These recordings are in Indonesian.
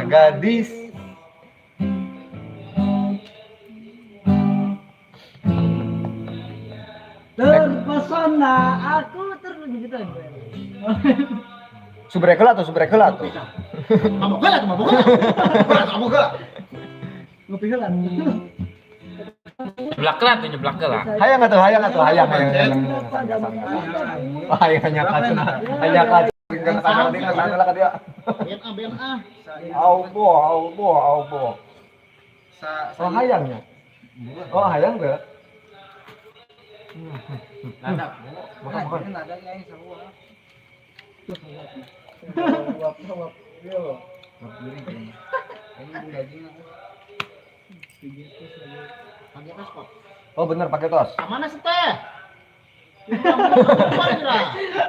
gadis. Terpesona aku gitu. Subrekel atau? Mabok heula. Ngopi heula. Nyeblak lah. Hayang. Hayang nyakat. Sana lah ka dia. BNA. Aubo. Oh hayangnya. Oh hayang enggak? Makan. Oh benar pakai tos. Mana sih teh?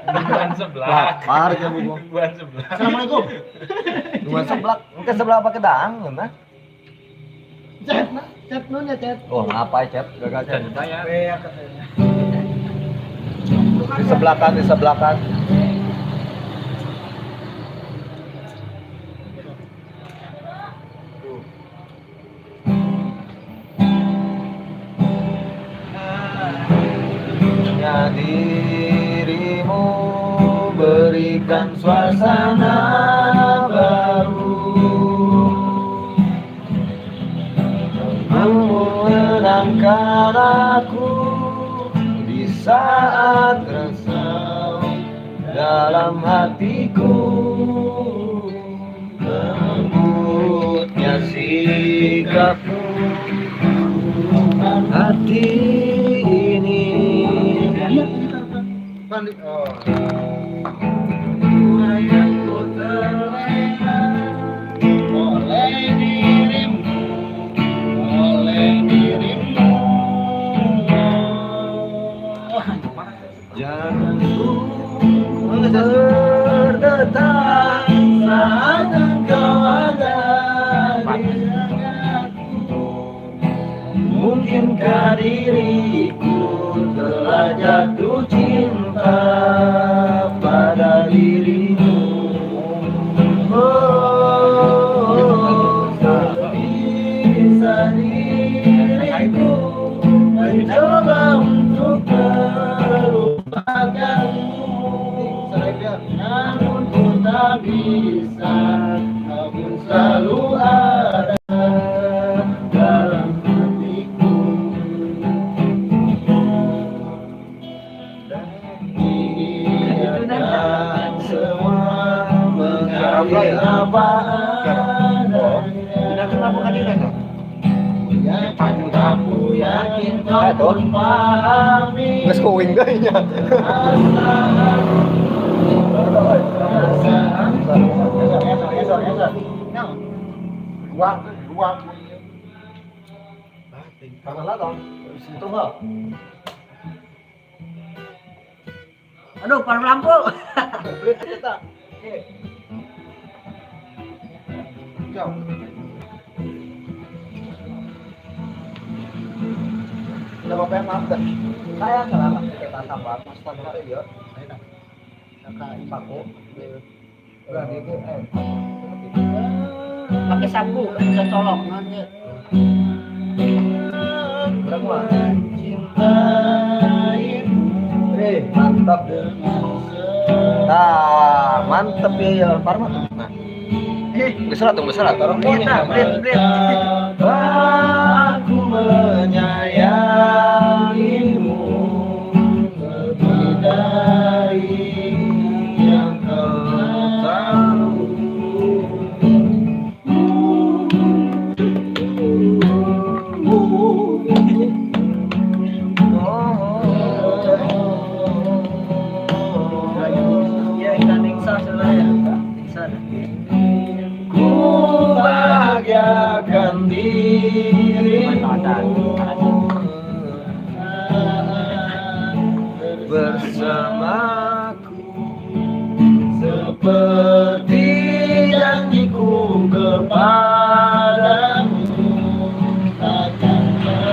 Bukan sebelah. Bukan sebelah. Assalamualaikum. Bukan sebelah. Mungkin sebelah pakai dang, nah. Chat nunya chat. Oh, apa chat? Gagal chat. Bayar. Di sebelah kan. Ya dirimu berikan suasana baru, menenangkan aku di saat resah dalam hatiku. Lembutnya sikapmu, hati ini Balik. Oh. sayangku terlena oleh dirimu. Jangan berdetak saat engkau ada di dekatku. Mungkinkah diriku telah jatuh cinta pada dirimu? Oh, bisa diriku mencoba untuk melupakanmu, namun ku tak bisa. Namun selalu ada dalam hatiku. Biarkan semua mengalir apa adanya. Aku yakin kau pun pahami. Nges kowing gayanya. Ruang. Tangan lah dong. Situ nggak? Aduh, paru lampu. Beli kita. Jauh. Udah bapak yang maaf dah. Saya salah kita tambah mas tambah ya. Saya dah. Kakak paku. Udah gitu Pakai sapu kan bisa colok nanti. berapa? Mantap. Nah, mantep ya Parma. Nah. Besar tuh. Aku menyayangimu lebih dari yang kau tahu. Ku bahagiakan dirimu bersama